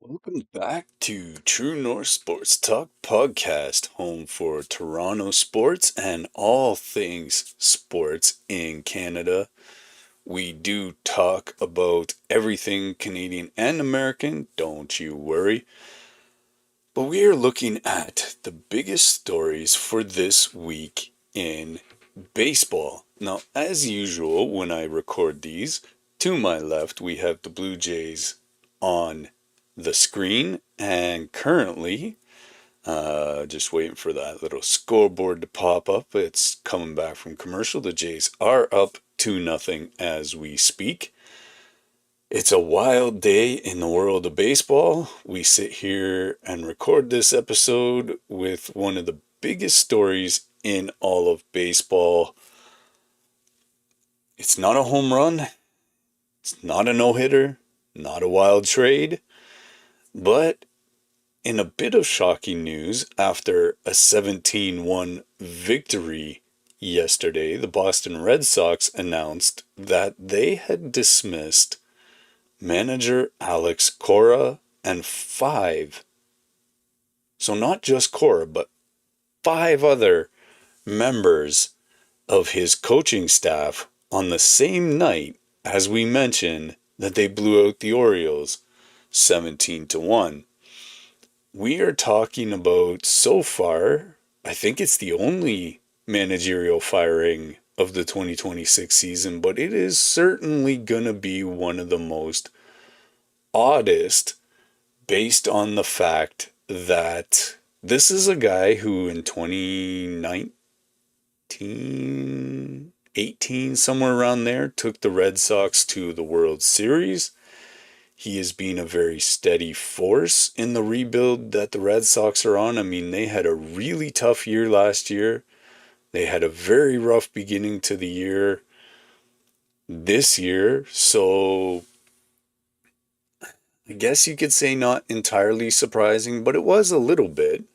Welcome back to True North Sports Talk Podcast, home for Toronto sports and all things sports in Canada. We do talk about everything Canadian and American, don't you worry. But we are looking at the biggest stories for this week in baseball. Now, as usual, when I record these, to my left we have the Blue Jays on the screen, and currently, just waiting for that little scoreboard to pop up. It's coming back from commercial. The Jays are up 2-0 as we speak. It's a wild day in the world of baseball. We sit here and record this episode with one of the biggest stories in all of baseball. It's not a home run, it's not a no-hitter, not a wild trade, but in a bit of shocking news, after a 17-1 victory yesterday, the Boston Red Sox announced that they had dismissed manager Alex Cora and so not just Cora, but 5 other members of his coaching staff on the same night as we mentioned that they blew out the Orioles 17-1. We are talking about, so far, I think it's the only managerial firing of the 2026 season, but it is certainly going to be one of the most oddest, based on the fact that this is a guy who in 2019, 18, somewhere around there, took the Red Sox to the World Series. He has been a very steady force in the rebuild that the Red Sox are on. I mean, they had a really tough year last year. They had a very rough beginning to the year this year. So I guess you could say not entirely surprising, but it was a little bit.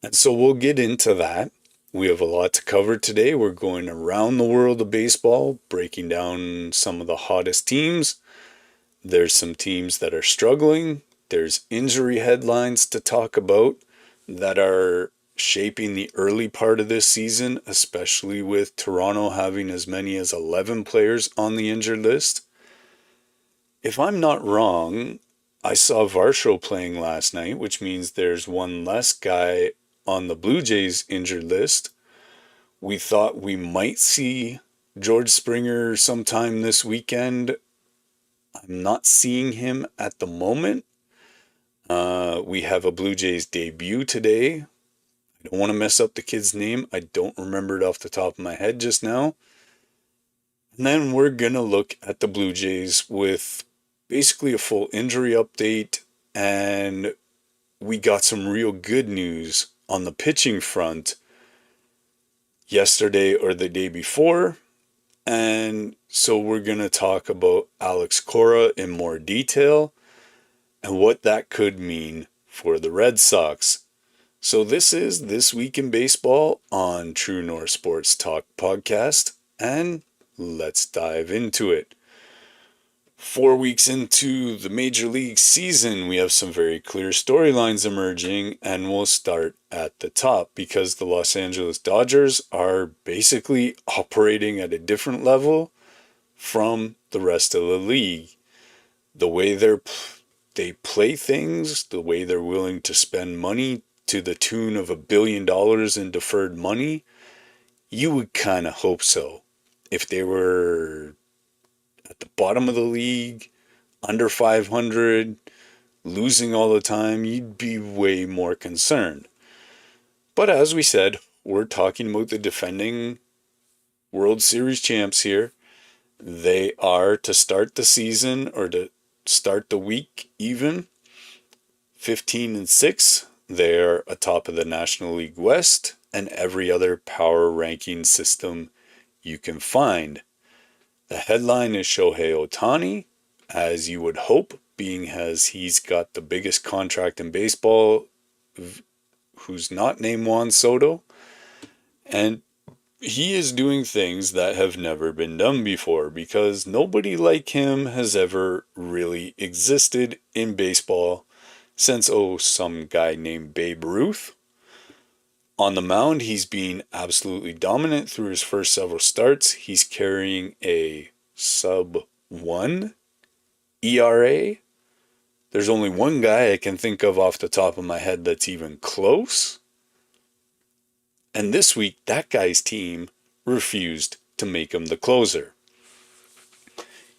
And so we'll get into that. We have a lot to cover today. We're going around the world of baseball, breaking down some of the hottest teams. There's some teams that are struggling. There's injury headlines to talk about that are shaping the early part of this season, especially with Toronto having as many as 11 players on the injured list. If I'm not wrong, I saw Varsho playing last night, which means there's one less guy on the Blue Jays injured list. We thought we might see George Springer sometime this weekend. I'm not seeing him at the moment. We have a Blue Jays debut today. I don't want to mess up the kid's name. I don't remember it off the top of my head just now. And then we're going to look at the Blue Jays with basically a full injury update. And we got some real good news on the pitching front yesterday or the day before. And so we're going to talk about Alex Cora in more detail and what that could mean for the Red Sox. So this is This Week in Baseball on True North Sports Talk Podcast, and let's dive into it. 4 weeks into the Major League season, we have some very clear storylines emerging, and we'll start at the top because the Los Angeles Dodgers are basically operating at a different level from the rest of the league. The way they play things, the way they're willing to spend money to the tune of $1 billion in deferred money, you would kind of hope so. If they were at the bottom of the league, under 500, losing all the time, you'd be way more concerned. But as we said, we're talking about the defending World Series champs here. They are, to start the season, or to start the week even, 15-6. They're atop of the National League West and every other power ranking system you can find. The headline is Shohei Ohtani, as you would hope, being as he's got the biggest contract in baseball, who's not named Juan Soto. And he is doing things that have never been done before because nobody like him has ever really existed in baseball since, some guy named Babe Ruth. On the mound, he's been absolutely dominant through his first several starts. He's carrying a sub 1 ERA. There's only one guy I can think of off the top of my head that's even close. And this week, that guy's team refused to make him the closer.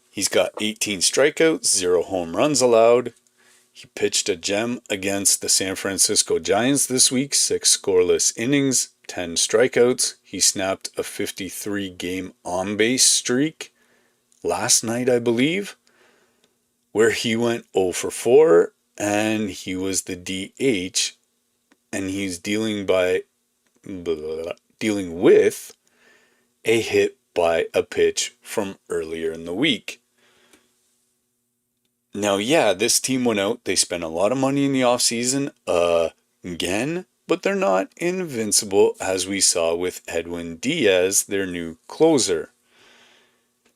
He's got 18 strikeouts, 0 home runs allowed. He pitched a gem against the San Francisco Giants this week, 6 scoreless innings, 10 strikeouts. He snapped a 53-game on-base streak last night, I believe, where he went 0 for 4, and he was the DH, and he's dealing with a hit by a pitch from earlier in the week. Now, yeah, this team went out. They spent a lot of money in the offseason again, but they're not invincible, as we saw with Edwin Diaz, their new closer.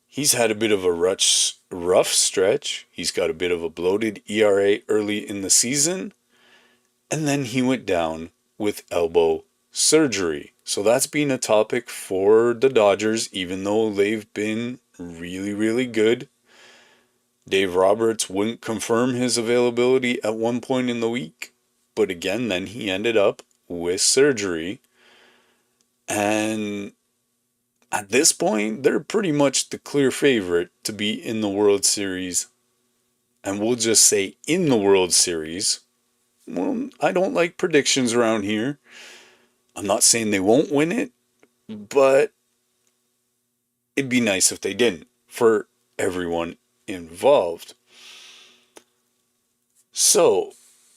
He's had a bit of a rough stretch. He's got a bit of a bloated ERA early in the season, and then he went down with elbow surgery. So that's been a topic for the Dodgers, even though they've been really, really good. Dave Roberts wouldn't confirm his availability at one point in the week, but again, then he ended up with surgery. And at this point, they're pretty much the clear favorite to be in the World Series. And we'll just say in the World Series. Well, I don't like predictions around here. I'm not saying they won't win it, but it'd be nice if they didn't, for everyone involved. So,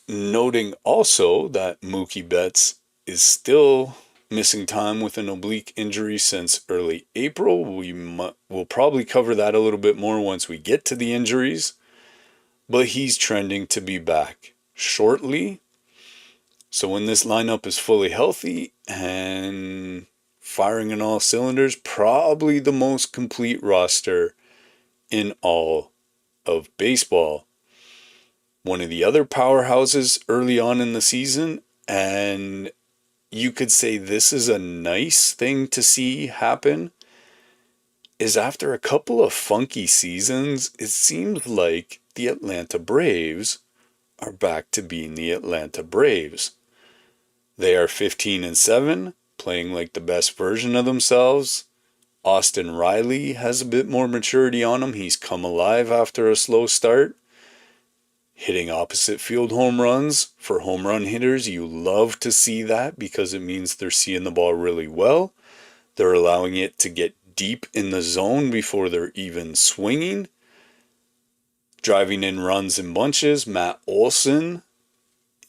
noting also that Mookie Betts is still missing time with an oblique injury since early April. We'll probably cover that a little bit more once we get to the injuries, but he's trending to be back shortly. So when this lineup is fully healthy and firing on all cylinders, probably the most complete roster in all of baseball. One of the other powerhouses early on in the season, and you could say this is a nice thing to see happen, is after a couple of funky seasons, it seems like the Atlanta Braves are back to being the Atlanta Braves. They are 15-7, playing like the best version of themselves. Austin Riley has a bit more maturity on him. He's come alive after a slow start. Hitting opposite field home runs. For home run hitters, you love to see that because it means they're seeing the ball really well. They're allowing it to get deep in the zone before they're even swinging. Driving in runs in bunches. Matt Olson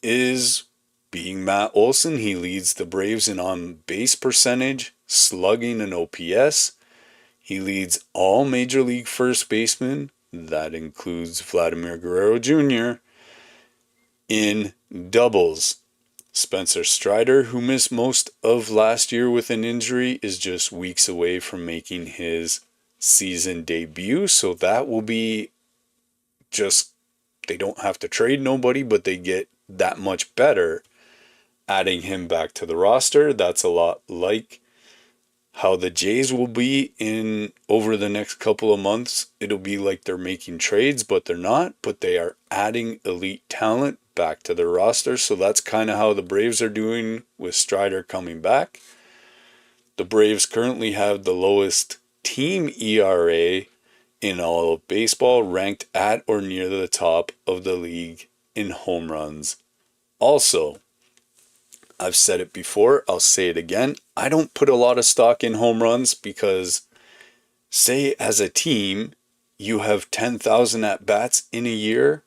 is being Matt Olson. He leads the Braves in on-base percentage, slugging, and OPS. He leads all Major League first basemen, that includes Vladimir Guerrero Jr., in doubles. Spencer Strider, who missed most of last year with an injury, is just weeks away from making his season debut. So that will be just, they don't have to trade nobody, but they get that much better adding him back to the roster. That's a lot like how the Jays will be in over the next couple of months. It'll be like they're making trades, but they're not. But they are adding elite talent back to their roster. So that's kind of how the Braves are doing with Strider coming back. The Braves currently have the lowest team ERA in all of baseball, ranked at or near the top of the league in home runs. Also, I've said it before, I'll say it again. I don't put a lot of stock in home runs because, say as a team, you have 10,000 at-bats in a year,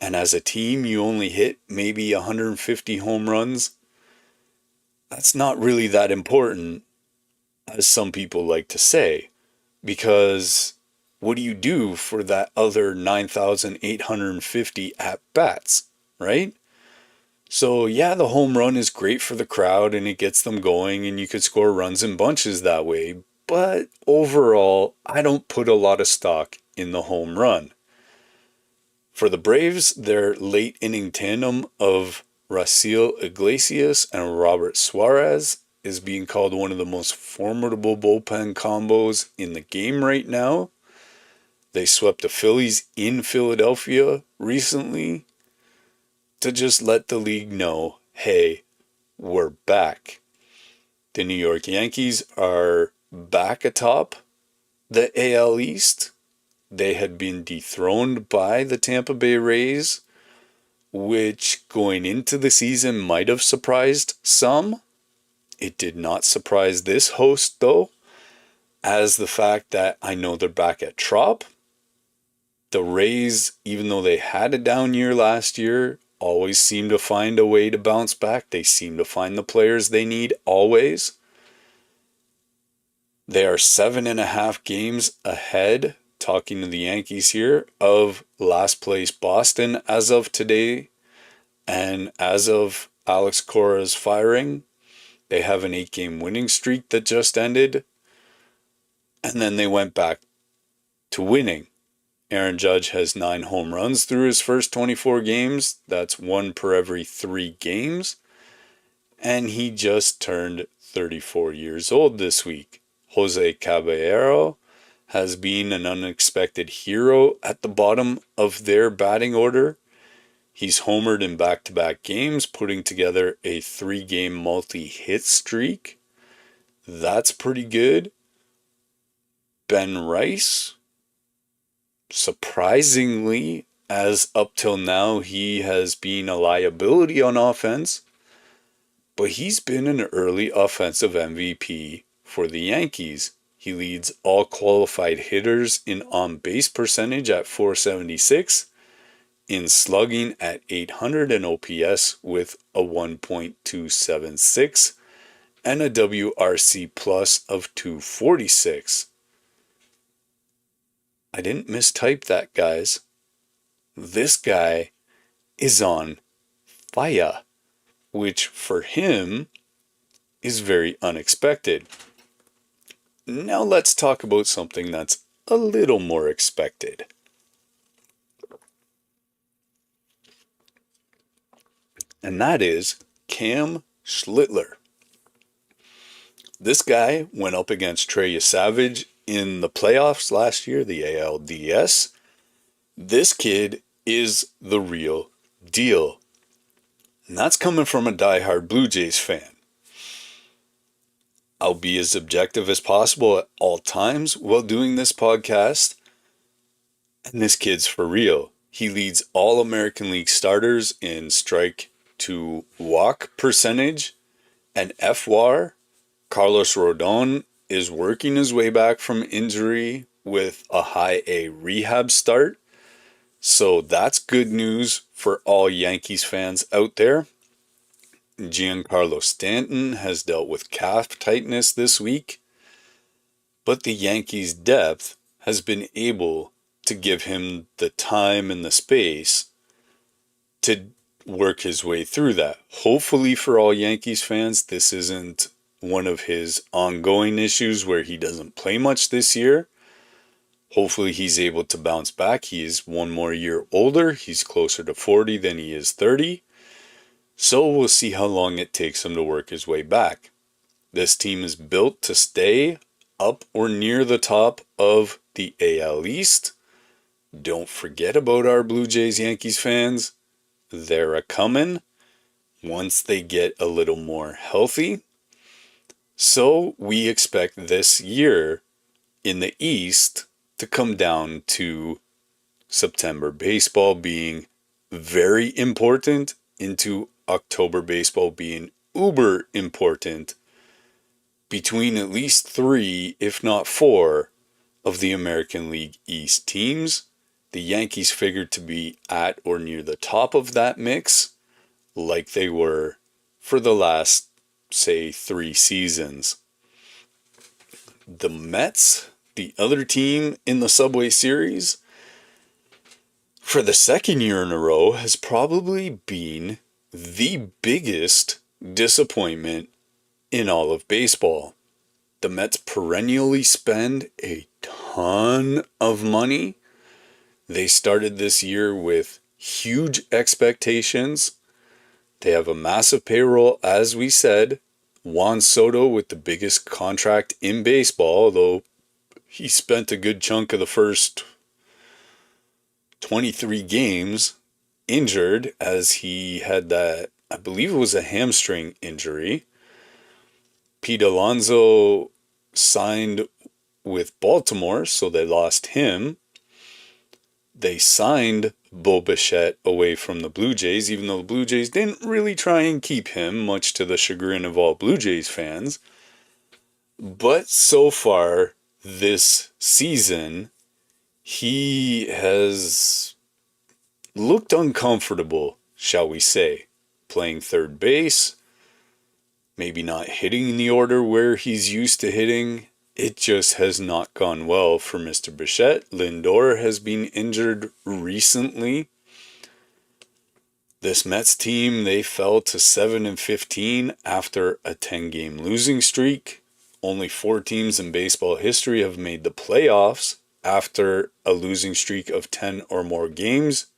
and as a team you only hit maybe 150 home runs. That's not really that important, as some people like to say, because what do you do for that other 9,850 at-bats, right? So yeah, the home run is great for the crowd and it gets them going and you could score runs in bunches that way. But overall, I don't put a lot of stock in the home run. For the Braves, their late inning tandem of Raciel Iglesias and Robert Suarez is being called one of the most formidable bullpen combos in the game right now. They swept the Phillies in Philadelphia recently to just let the league know, hey, we're back. The New York Yankees are back atop the AL East. They had been dethroned by the Tampa Bay Rays, which going into the season might have surprised some. It did not surprise this host, though, as the fact that I know they're back at Trop. The Rays, even though they had a down year last year, always seem to find a way to bounce back. They seem to find the players they need always. They are 7.5 games ahead, talking to the Yankees here, of last place Boston as of today. And as of Alex Cora's firing, they have an 8-game winning streak that just ended. And then they went back to winning. Aaron Judge has 9 home runs through his first 24 games. That's 1 per every 3 games. And he just turned 34 years old this week. Jose Caballero has been an unexpected hero at the bottom of their batting order. He's homered in back-to-back games, putting together a 3-game multi-hit streak. That's pretty good. Ben Rice, surprisingly, as up till now, he has been a liability on offense, but he's been an early offensive MVP for the Yankees. He leads all qualified hitters in on-base percentage at .476, in slugging at .800 and OPS with a 1.276 and a WRC plus of 246. I didn't mistype that, guys. This guy is on fire, which for him is very unexpected. Now let's talk about something that's a little more expected. And that is Cam Schlittler. This guy went up against Trey Savage in the playoffs last year, the ALDS. This kid is the real deal. And that's coming from a diehard Blue Jays fan. I'll be as objective as possible at all times while doing this podcast. And this kid's for real. He leads all American League starters in strike to walk percentage and FWAR. Carlos Rodon is working his way back from injury with a high A rehab start. So that's good news for all Yankees fans out there. Giancarlo Stanton has dealt with calf tightness this week, but the Yankees' depth has been able to give him the time and the space to work his way through that. Hopefully for all Yankees fans, this isn't one of his ongoing issues where he doesn't play much this year. Hopefully he's able to bounce back. He is 1 more year older. He's closer to 40 than he is 30. So we'll see how long it takes him to work his way back. This team is built to stay up or near the top of the AL East. Don't forget about our Blue Jays Yankees fans. They're a-coming once they get a little more healthy. So we expect this year in the East to come down to September baseball being very important into October baseball being uber important between at least 3, if not 4, of the American League East teams. The Yankees figured to be at or near the top of that mix, like they were for the last, say, 3 seasons. The Mets, the other team in the Subway Series, for the second year in a row, has probably been the biggest disappointment in all of baseball. The Mets perennially spend a ton of money. They started this year with huge expectations. They have a massive payroll, as we said. Juan Soto with the biggest contract in baseball, although he spent a good chunk of the first 23 games injured as he had that, I believe it was a hamstring injury. Pete Alonso signed with Baltimore, so they lost him. They signed Bo Bichette away from the Blue Jays, even though the Blue Jays didn't really try and keep him, much to the chagrin of all Blue Jays fans. But so far this season, he has looked uncomfortable, shall we say, playing third base, maybe not hitting in the order where he's used to hitting. It just has not gone well for Mr. Bichette. Lindor has been injured recently. This Mets team, they fell to 7-15 after a 10-game losing streak. Only 4 teams in baseball history have made the playoffs after a losing streak of 10 or more games.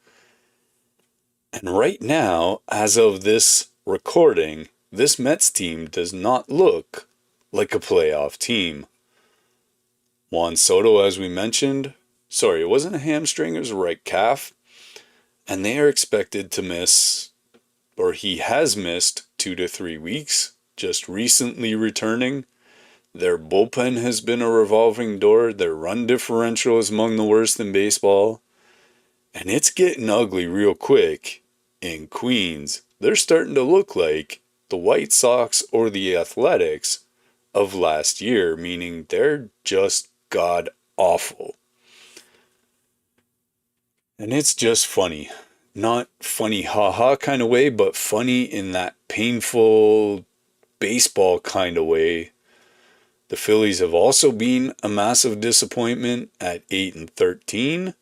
And right now, as of this recording, this Mets team does not look like a playoff team. Juan Soto, as we mentioned, it wasn't a hamstring, it was a right calf. And they are expected to miss, or he has missed, 2 to 3 weeks, just recently returning. Their bullpen has been a revolving door. Their run differential is among the worst in baseball. And it's getting ugly real quick in Queens. They're starting to look like the White Sox or the Athletics of last year, meaning they're just god awful. And it's just funny. Not funny haha kind of way, but funny in that painful baseball kind of way. The Phillies have also been a massive disappointment at 8-13.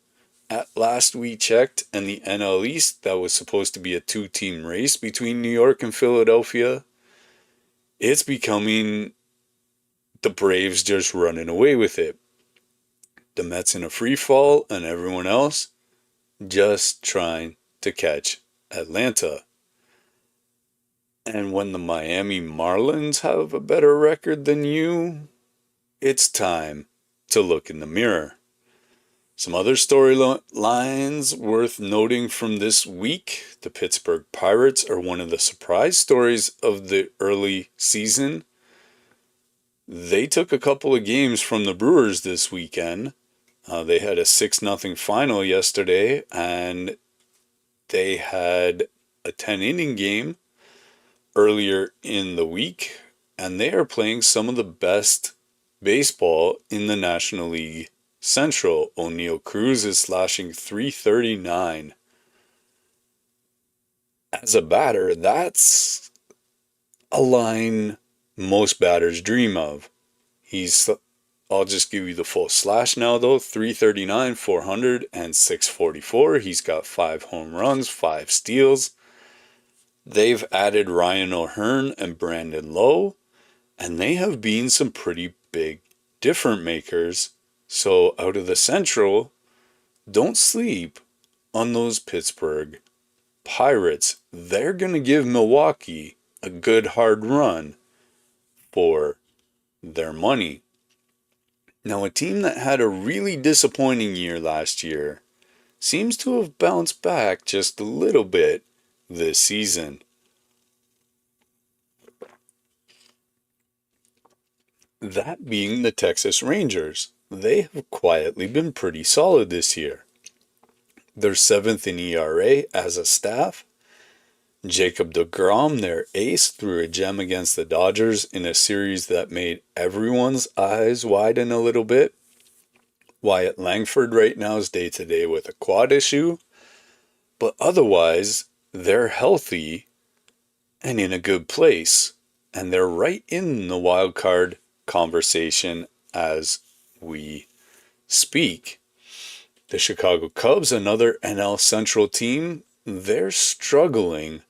At last we checked, and the NL East, that was supposed to be a 2-team race between New York and Philadelphia, it's becoming the Braves just running away with it. The Mets in a free fall, and everyone else just trying to catch Atlanta. And when the Miami Marlins have a better record than you, it's time to look in the mirror. Some other storylines worth noting from this week. The Pittsburgh Pirates are one of the surprise stories of the early season. They took a couple of games from the Brewers this weekend. They had a 6-0 final yesterday, and they had a 10-inning game earlier in the week, and they are playing some of the best baseball in the National League Central. O'Neal Cruz is slashing .339. As a batter, that's a line most batters dream of. I'll just give you the full slash now though. .339, 400, and .644. He's got 5 home runs, 5 steals. They've added Ryan O'Hearn and Brandon Lowe, and they have been some pretty big difference makers. So out of the Central, don't sleep on those Pittsburgh Pirates. They're going to give Milwaukee a good hard run for their money. Now, a team that had a really disappointing year last year seems to have bounced back just a little bit this season. That being the Texas Rangers. They have quietly been pretty solid this year. They're 7th in ERA as a staff. Jacob deGrom, their ace, threw a gem against the Dodgers in a series that made everyone's eyes widen a little bit. Wyatt Langford right now is day-to-day with a quad issue. But otherwise, they're healthy and in a good place. And they're right in the wild card conversation as we speak. The Chicago Cubs, another NL Central team, they're struggling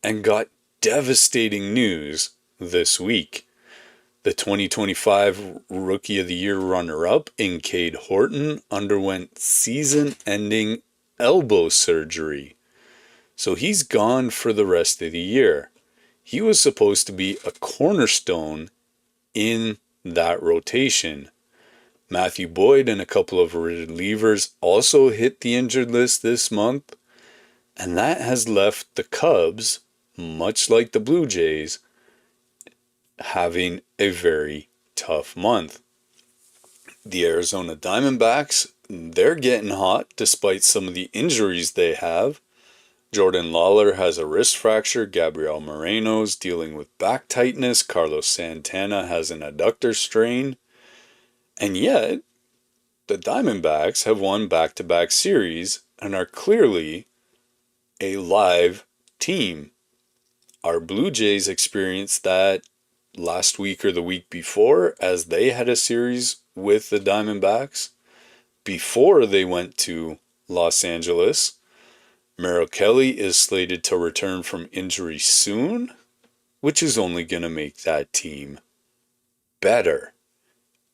and got devastating news this week. The 2025 Rookie of the Year runner-up in Cade Horton underwent season-ending elbow surgery. So he's gone for the rest of the year. He was supposed to be a cornerstone in that rotation. Matthew Boyd and a couple of relievers also hit the injured list this month, and that has left the Cubs, much like the Blue Jays, having a very tough month. The Arizona Diamondbacks, they're getting hot despite some of the injuries they have. Jordan Lawler has a wrist fracture. Gabriel Moreno's dealing with back tightness. Carlos Santana has an adductor strain. And yet, the Diamondbacks have won back-to-back series and are clearly a live team. Our Blue Jays experienced that last week or the week before as they had a series with the Diamondbacks before they went to Los Angeles. Merrill Kelly is slated to return from injury soon, which is only going to make that team better.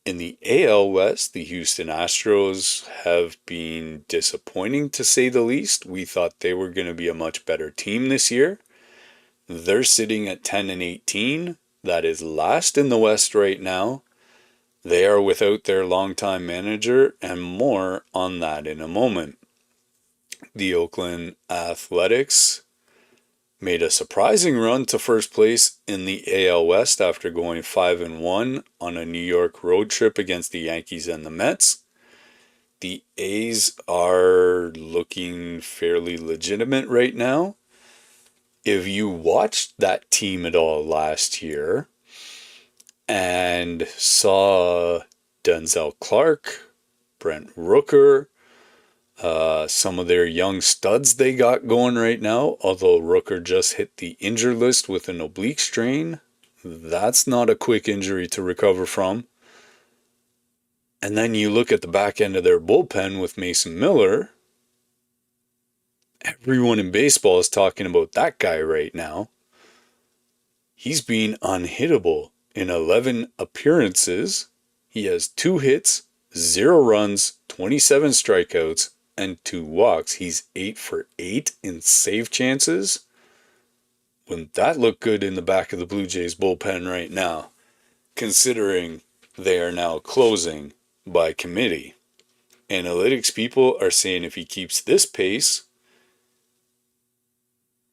In the AL West, the Houston Astros have been disappointing to say the least. We thought they were going to be a much better team this year. They're sitting at 10-18. That is last in the West right now. They are without their longtime manager, and more on that in a moment. The Oakland Athletics made a surprising run to first place in the AL West after going 5-1 on a New York road trip against the Yankees and the Mets. The A's are looking fairly legitimate right now. If you watched that team at all last year and saw Denzel Clark, Brent Rooker, some of their young studs they got going right now, although Rooker just hit the injured list with an oblique strain. That's not a quick injury to recover from. And then you look at the back end of their bullpen with Mason Miller. Everyone in baseball is talking about that guy right now. He's been unhittable in 11 appearances. He has 2 hits, 0 runs, 27 strikeouts, and 2 walks. He's 8 for 8 in save chances. Wouldn't that look good in the back of the Blue Jays bullpen right now, considering they are now closing by committee? Analytics people are saying if he keeps this pace,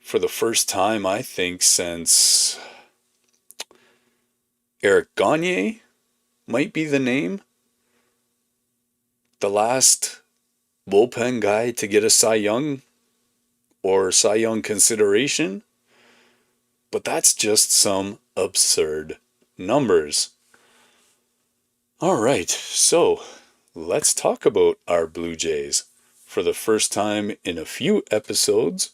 for the first time, I think, since Eric Gagne might be the name, the last bullpen guy to get a Cy Young or Cy Young consideration. But that's just some absurd numbers. All right, so let's talk about our Blue Jays. For the first time in a few episodes,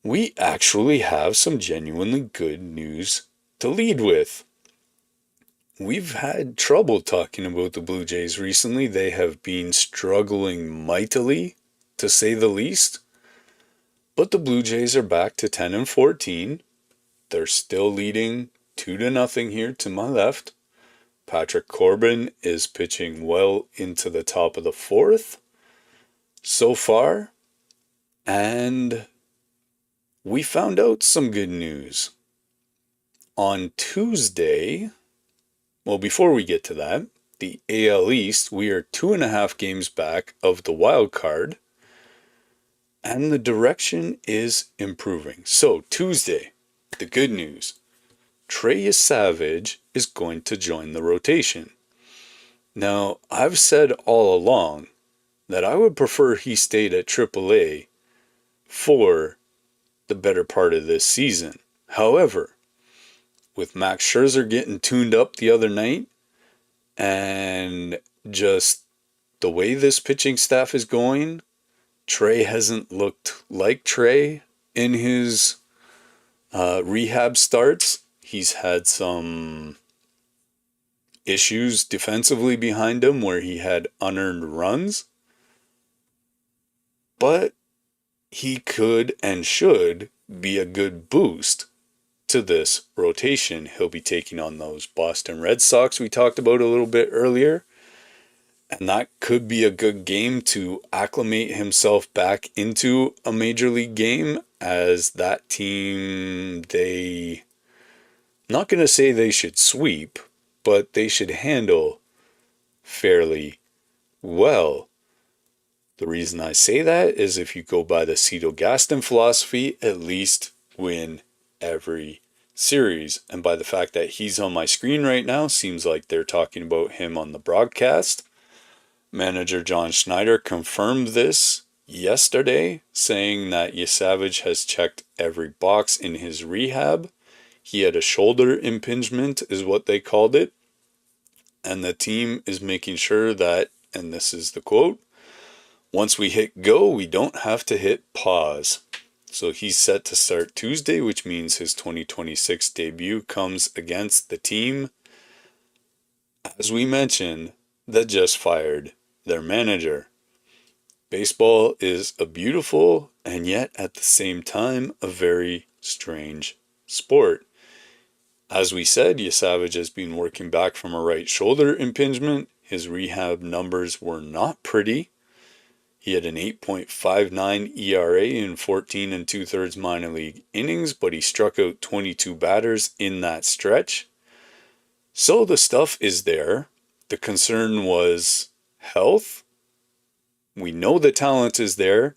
we actually have some genuinely good news to lead with. We've had trouble talking about the Blue Jays recently. They have been struggling mightily, to say the least. But the Blue Jays are back to 10-14. They're still leading 2-0 here to my left. Patrick Corbin is pitching well into the top of the 4th so far. And we found out some good news. On Tuesday, well, before we get to that, the AL East, we are 2.5 games back of the wild card, and the direction is improving. So, Tuesday, the good news. Trey Savage is going to join the rotation. Now, I've said all along that I would prefer he stayed at AAA for the better part of this season. However, with Max Scherzer getting tuned up the other night and just the way this pitching staff is going, Trey hasn't looked like Trey in his rehab starts. He's had some issues defensively behind him where he had unearned runs. But he could and should be a good boost to this rotation. He'll be taking on those Boston Red Sox we talked about a little bit earlier. And that could be a good game to acclimate himself back into a major league game, as that team, not going to say they should sweep, but they should handle fairly well. The reason I say that is if you go by the Cito Gaston philosophy, at least win every series. And by the fact that he's on my screen right now, seems like they're talking about him on the broadcast. Manager John Schneider confirmed this yesterday, saying that Yesavage has checked every box in his rehab. He had a shoulder impingement, is what they called it. And the team is making sure that, and this is the quote, once we hit go, we don't have to hit pause. So he's set to start Tuesday, which means his 2026 debut comes against the team, as we mentioned, that just fired their manager. Baseball is a beautiful and yet at the same time a very strange sport. As we said, Yesavage has been working back from a right shoulder impingement. His rehab numbers were not pretty. He had an 8.59 ERA in 14 and 2/3 minor league innings, but he struck out 22 batters in that stretch. So the stuff is there. The concern was health. We know the talent is there.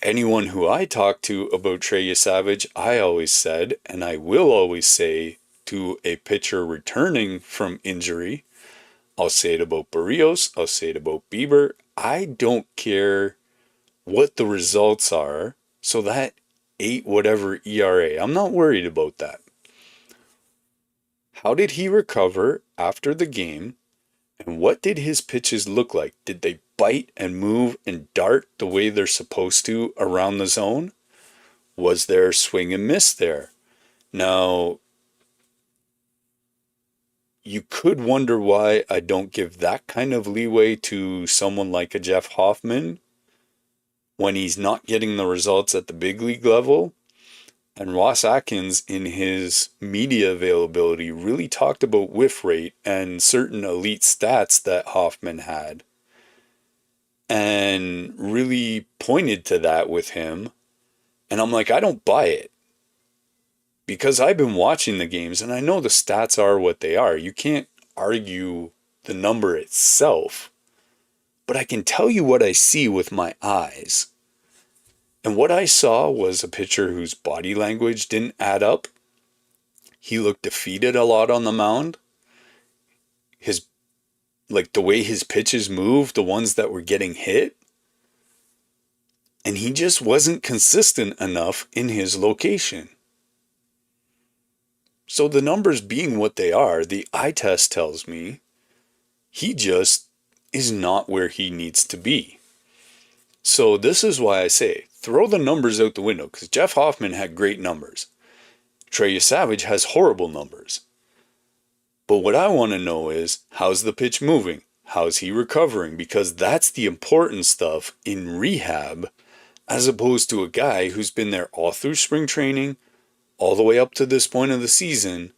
Anyone who I talk to about Trey Yesavage, I always said, and I will always say to a pitcher returning from injury, I'll say it about Barrios, I'll say it about Bieber, I don't care what the results are, so that 8 whatever ERA, I'm not worried about that. How did he recover after the game? And what did his pitches look like? Did they bite and move and dart the way they're supposed to around the zone? Was there swing and miss there? Now, you could wonder why I don't give that kind of leeway to someone like a Jeff Hoffman when he's not getting the results at the big league level. And Ross Atkins, in his media availability, really talked about whiff rate and certain elite stats that Hoffman had, and really pointed to that with him. And I'm like, I don't buy it, because I've been watching the games and I know the stats are what they are. You can't argue the number itself, but I can tell you what I see with my eyes. And what I saw was a pitcher whose body language didn't add up. He looked defeated a lot on the mound. The way his pitches moved, the ones that were getting hit. And he just wasn't consistent enough in his location. So the numbers being what they are, the eye test tells me he just is not where he needs to be. So this is why I say, throw the numbers out the window, because Jeff Hoffman had great numbers. Trey Yesavage has horrible numbers. But what I want to know is, how's the pitch moving? How's he recovering? Because that's the important stuff in rehab, as opposed to a guy who's been there all through spring training, all the way up to this point of the season.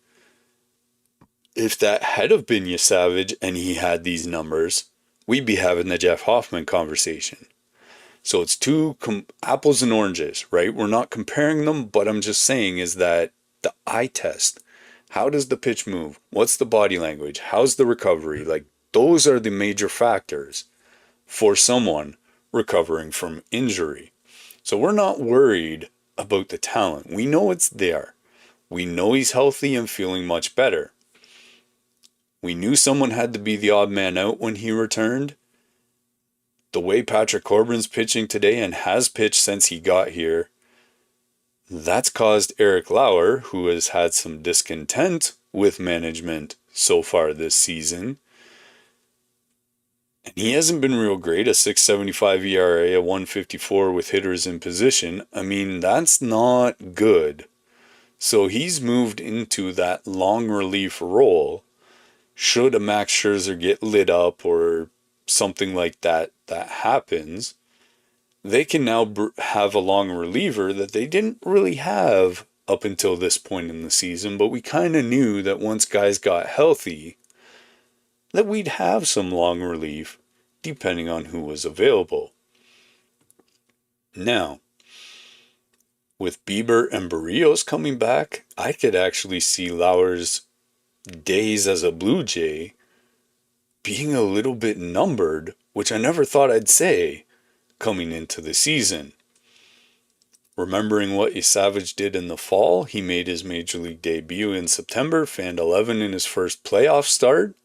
If that had have been Yesavage and he had these numbers, we'd be having the Jeff Hoffman conversation. So it's two apples and oranges, right? We're not comparing them, but I'm just saying is that the eye test, how does the pitch move? What's the body language? How's the recovery? Those are the major factors for someone recovering from injury. So we're not worried about the talent. We know it's there. We know he's healthy and feeling much better. We knew someone had to be the odd man out when he returned. The way Patrick Corbin's pitching today and has pitched since he got here, that's caused Eric Lauer, who has had some discontent with management so far this season. And he hasn't been real great, a 6.75 ERA, a 1.54 with hitters in position. I mean, that's not good. So he's moved into that long relief role. Should a Max Scherzer get lit up or something like that happens, they can now have a long reliever that they didn't really have up until this point in the season, but we kind of knew that once guys got healthy, that we'd have some long relief depending on who was available. Now, with Bieber and Berríos coming back, I could actually see Lauer's days as a Blue Jay being a little bit numbered, which I never thought I'd say coming into the season. Remembering what Savage did in the fall, he made his major league debut in September, fanned 11 in his first playoff start,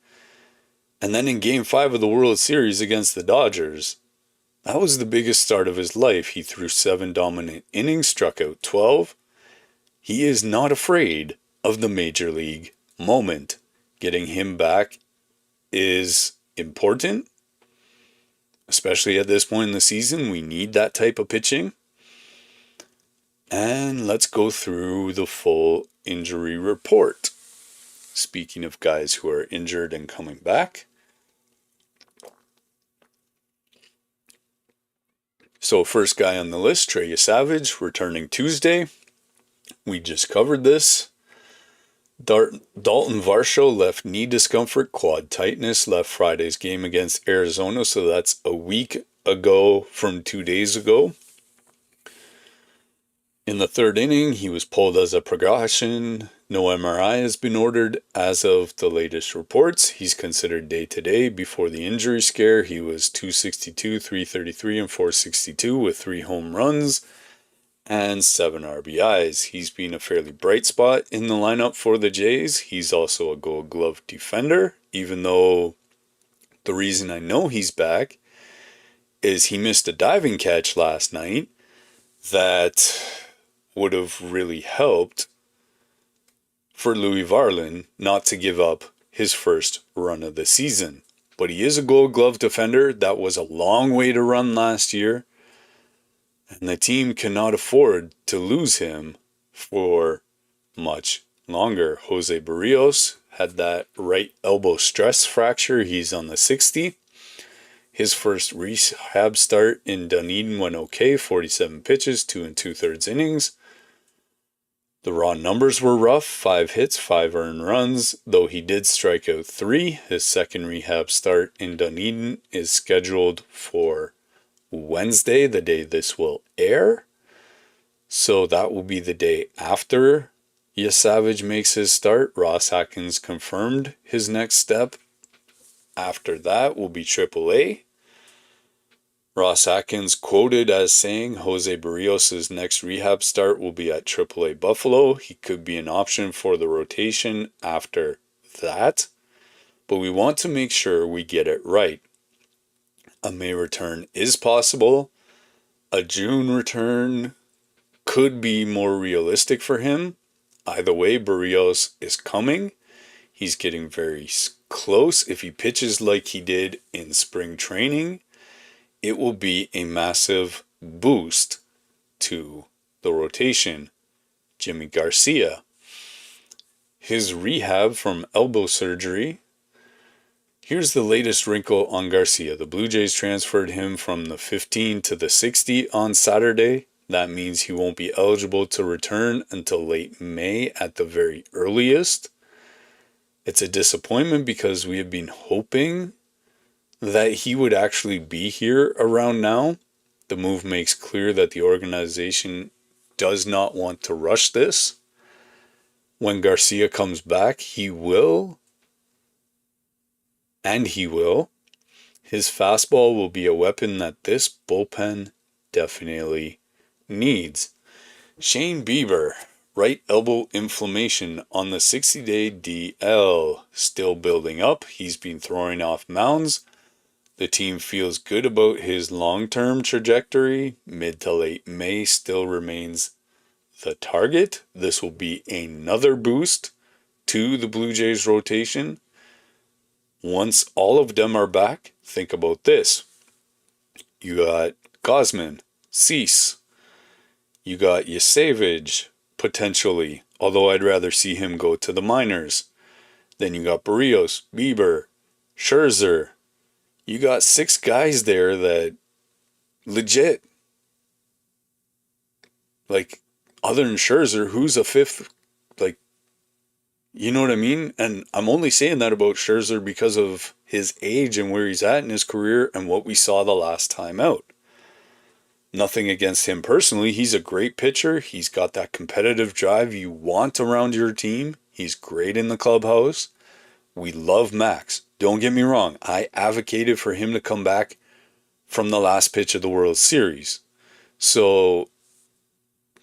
and then in Game 5 of the World Series against the Dodgers, that was the biggest start of his life. He threw 7 dominant innings, struck out 12. He is not afraid of the major league moment. Getting him back is important, especially at this point in the season. We need that type of pitching. And let's go through the full injury report. Speaking of guys who are injured and coming back. So first guy on the list, Trey Savage, returning Tuesday. We just covered this. Dalton Varsho left knee discomfort, quad tightness, left Friday's game against Arizona. So that's a week ago from 2 days ago. In the third inning, he was pulled as a precaution. No MRI has been ordered as of the latest reports. He's considered day-to-day. Before the injury scare, he was .262, .333, and .462 with 3 home runs and 7 RBIs. He's been a fairly bright spot in the lineup for the Jays. He's also a Gold Glove defender, even though the reason I know he's back is he missed a diving catch last night that would have really helped for Louis Varland not to give up his first run of the season. But he is a Gold Glove defender. That was a long way to run last year. And the team cannot afford to lose him for much longer. Jose Berríos had that right elbow stress fracture. He's on the 60. His first rehab start in Dunedin went okay. 47 pitches, 2 2/3 innings. The raw numbers were rough, 5 hits, 5 earned runs, though he did strike out 3. His second rehab start in Dunedin is scheduled for Wednesday, the day this will air. So that will be the day after Savage makes his start. Ross Atkins confirmed his next step. After that will be AAA. Ross Atkins quoted as saying Jose Berríos' next rehab start will be at AAA Buffalo. He could be an option for the rotation after that, but we want to make sure we get it right. A May return is possible. A June return could be more realistic for him. Either way, Berríos is coming. He's getting very close. If he pitches like he did in spring training, it will be a massive boost to the rotation. Jimmy Garcia. His rehab from elbow surgery. Here's the latest wrinkle on Garcia. The Blue Jays transferred him from the 15 to the 60 on Saturday. That means he won't be eligible to return until late May at the very earliest. It's a disappointment because we have been hoping that he would actually be here around now. The move makes clear that the organization does not want to rush this. When Garcia comes back, he will. And he will. His fastball will be a weapon that this bullpen definitely needs. Shane Bieber, right elbow inflammation on the 60-day DL. Still building up. He's been throwing off mounds. The team feels good about his long-term trajectory. Mid to late May still remains the target. This will be another boost to the Blue Jays rotation. Once all of them are back, think about this. You got Gausman, Cease. You got Savage, potentially, although I'd rather see him go to the minors. Then you got Berríos, Bieber, Scherzer. You got 6 guys there that legit, like, other than Scherzer, who's a fifth, like, you know what I mean? And I'm only saying that about Scherzer because of his age and where he's at in his career and what we saw the last time out. Nothing against him personally. He's a great pitcher. He's got that competitive drive you want around your team. He's great in the clubhouse. We love Max. Don't get me wrong. I advocated for him to come back from the last pitch of the World Series. So,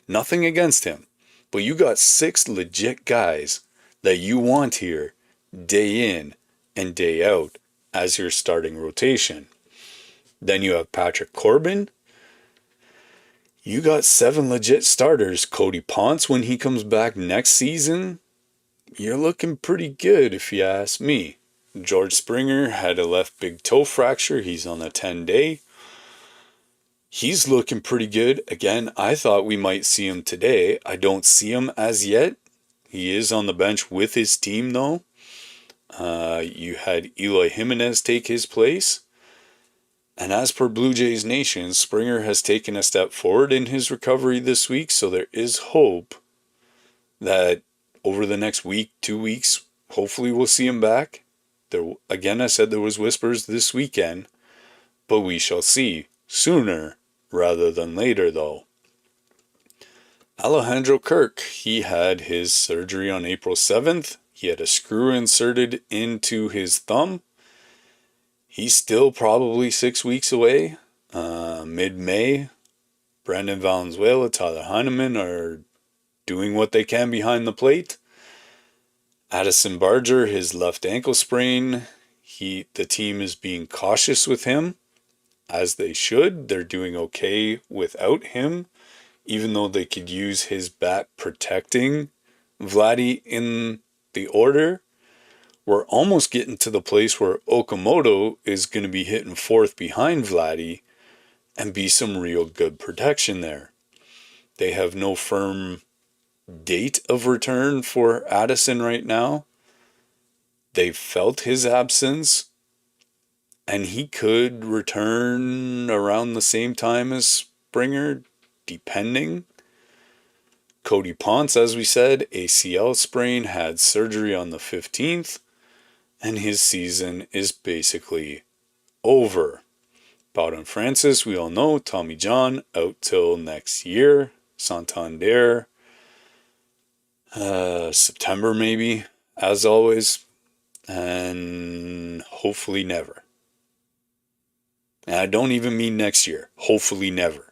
nothing against him. But you got 6 legit guys that you want here day in and day out as your starting rotation. Then you have Patrick Corbin. You got 7 legit starters. Cody Ponce, when he comes back next season, you're looking pretty good if you ask me. George Springer had a left big toe fracture. He's on a 10-day. He's looking pretty good. Again, I thought we might see him today. I don't see him as yet. He is on the bench with his team, though. You had Eloy Jimenez take his place. And as per Blue Jays Nation, Springer has taken a step forward in his recovery this week, so there is hope that over the next week, 2 weeks, hopefully we'll see him back. Again, I said there was whispers this weekend, but we shall see sooner rather than later, though. Alejandro Kirk, he had his surgery on April 7th. He had a screw inserted into his thumb. He's still probably 6 weeks away. Mid-May, Brandon Valenzuela, Tyler Heineman are doing what they can behind the plate. Addison Barger, his left ankle sprain. The team is being cautious with him, as they should. They're doing okay without him, even though they could use his bat protecting Vladdy in the order. We're almost getting to the place where Okamoto is going to be hitting fourth behind Vladdy and be some real good protection there. They have no firm date of return for Addison right now. They've felt his absence, and he could return around the same time as Springer, depending. Cody Ponce, as we said, ACL sprain, had surgery on the 15th. And his season is basically over. Bowden Francis, we all know. Tommy John, out till next year. Santander, September maybe, as always. And hopefully never. And I don't even mean next year. Hopefully never.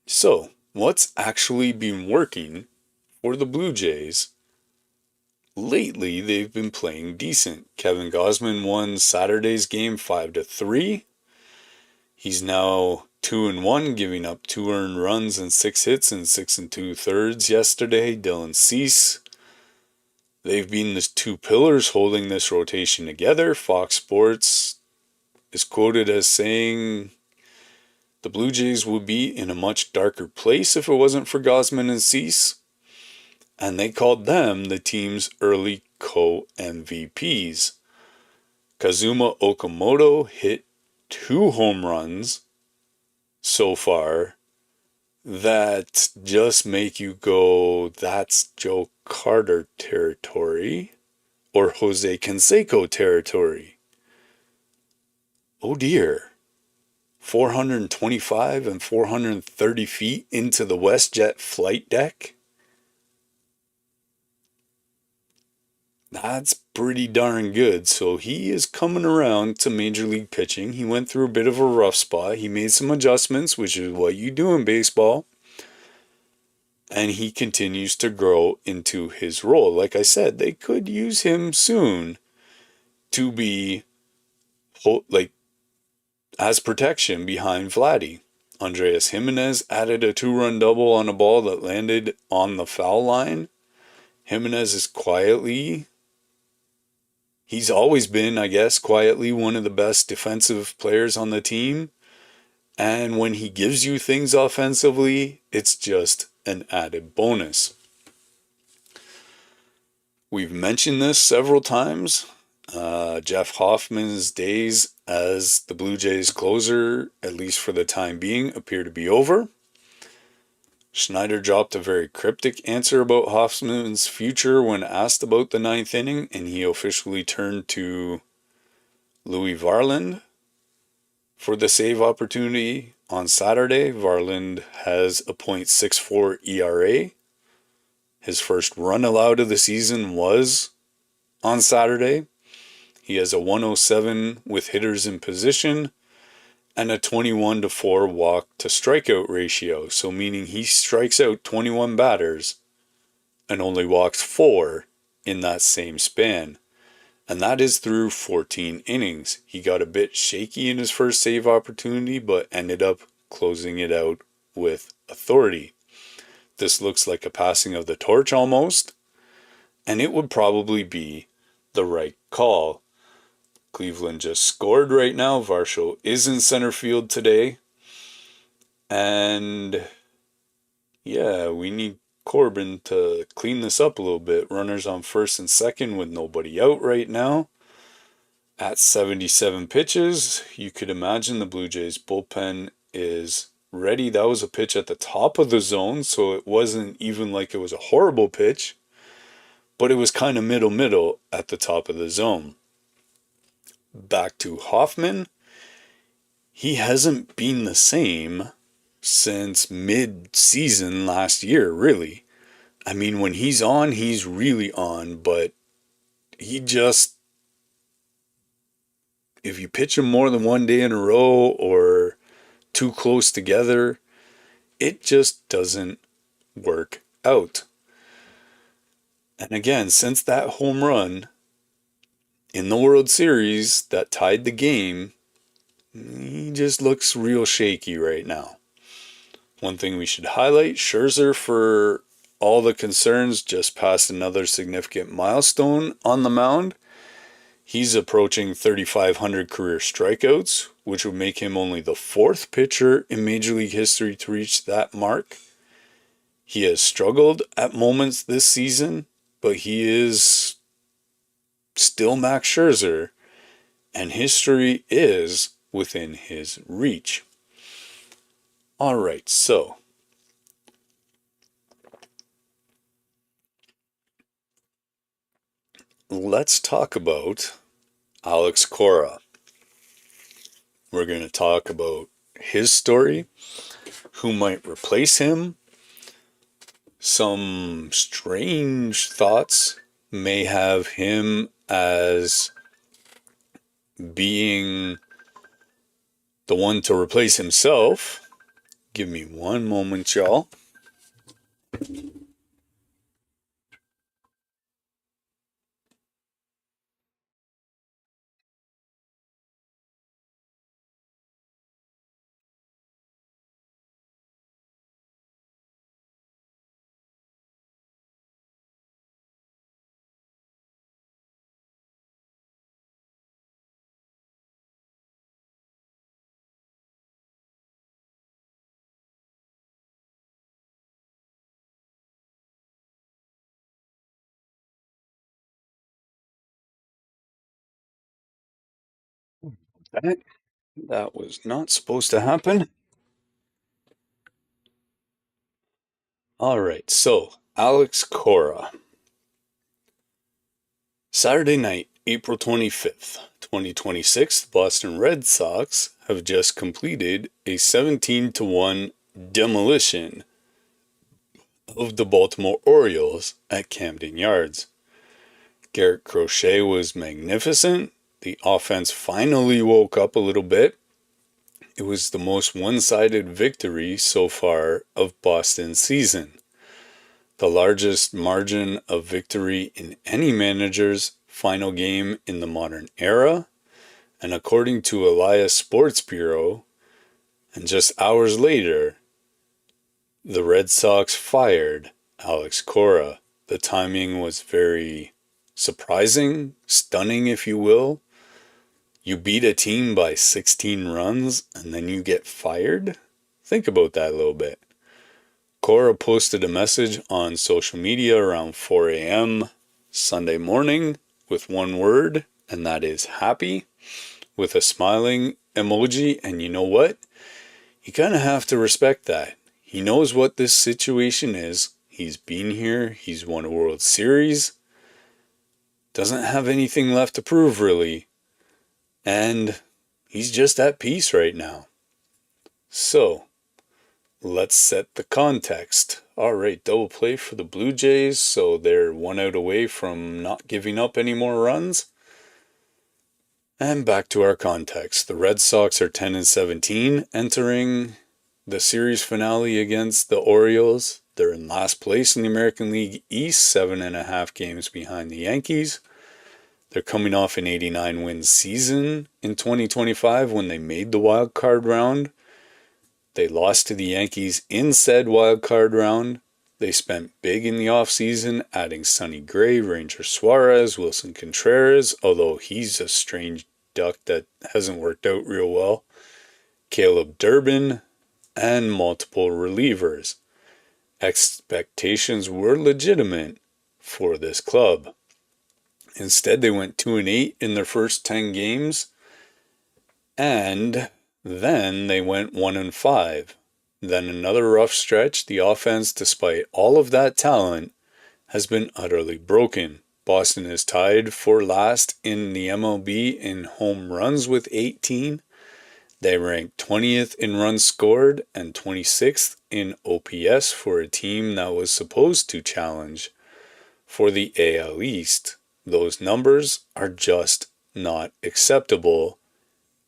So, what's actually been working for the Blue Jays? Lately, they've been playing decent. Kevin Gausman won Saturday's game 5-3. He's now 2-1, giving up 2 earned runs and 6 hits in 6 2/3 yesterday. Dylan Cease. They've been the 2 pillars holding this rotation together. Fox Sports is quoted as saying the Blue Jays would be in a much darker place if it wasn't for Gausman and Cease. And they called them the team's early co-MVPs. Kazuma Okamoto hit 2 home runs so far that just make you go, that's Joe Carter territory or Jose Canseco territory. Oh dear. 425 and 430 feet into the WestJet flight deck? That's pretty darn good. So he is coming around to Major League pitching. He went through a bit of a rough spot. He made some adjustments, which is what you do in baseball. And he continues to grow into his role. Like I said, they could use him soon to be as protection behind Vladdy. Andreas Jimenez added a 2-run double on a ball that landed on the foul line. Jimenez is he's always been, I guess, quietly one of the best defensive players on the team. And when he gives you things offensively, it's just an added bonus. We've mentioned this several times. Jeff Hoffman's days as the Blue Jays closer, at least for the time being, appear to be over. Schneider dropped a very cryptic answer about Hoffman's future when asked about the ninth inning, and he officially turned to Louis Varland for the save opportunity on Saturday. Varland has a .64 ERA. His first run allowed of the season was on Saturday. He has a 107 with hitters in position and a 21-4 walk to strikeout ratio. So meaning he strikes out 21 batters and only walks 4 in that same span. And that is through 14 innings. He got a bit shaky in his first save opportunity, but ended up closing it out with authority. This looks like a passing of the torch almost, and it would probably be the right call. Cleveland just scored right now. Varsho is in center field today. And yeah, we need Corbin to clean this up a little bit. Runners on first and second with nobody out right now. At 77 pitches, you could imagine the Blue Jays bullpen is ready. That was a pitch at the top of the zone, so it wasn't even like it was a horrible pitch, but it was kind of middle at the top of the zone. Back to Hoffman. He hasn't been the same since mid-season last year, really. I mean, when he's on, he's really on, but he just, if you pitch him more than one day in a row or too close together, it just doesn't work out. And again, since that home run in the World Series that tied the game, he just looks real shaky right now. One thing we should highlight, Scherzer, for all the concerns, just passed another significant milestone on the mound. He's approaching 3,500 career strikeouts, which would make him only the 4th pitcher in Major League history to reach that mark. He has struggled at moments this season, but he is still Max Scherzer, and history is within his reach. All right, so let's talk about Alex Cora. We're going to talk about his story, who might replace him. Some strange thoughts may have him as being the one to replace himself. Give me one moment, y'all. That was not supposed to happen. All right, so Alex Cora. Saturday night, April 25th, 2026, the Boston Red Sox have just completed a 17-1 demolition of the Baltimore Orioles at Camden Yards. Garrett Crochet was magnificent. The offense finally woke up a little bit. It was the most one-sided victory so far of Boston's season. The largest margin of victory in any manager's final game in the modern era. And according to Elias Sports Bureau, and just hours later, the Red Sox fired Alex Cora. The timing was very surprising, stunning, if you will. You beat a team by 16 runs and then you get fired? Think about that a little bit. Cora posted a message on social media around 4 a.m. Sunday morning with one word, and that is happy, with a smiling emoji. And you know what? You kind of have to respect that. He knows what this situation is. He's been here. He's won a World Series. Doesn't have anything left to prove, really. And he's just at peace right now. So, let's set the context. Alright, double play for the Blue Jays, so they're 1 out away from not giving up any more runs. And back to our context. The Red Sox are 10-17, entering the series finale against the Orioles. They're in last place in the American League East, 7.5 games behind the Yankees. They're coming off an 89-win season in 2025 when they made the wild card round. They lost to the Yankees in said wild card round. They spent big in the offseason, adding Sonny Gray, Ranger Suarez, Wilson Contreras, although he's a strange duck that hasn't worked out real well, Caleb Durbin, and multiple relievers. Expectations were legitimate for this club. Instead, they went 2-8 in their first 10 games, and then they went 1-5. Then another rough stretch. The offense, despite all of that talent, has been utterly broken. Boston is tied for last in the MLB in home runs with 18. They ranked 20th in runs scored and 26th in OPS for a team that was supposed to challenge for the AL East. Those numbers are just not acceptable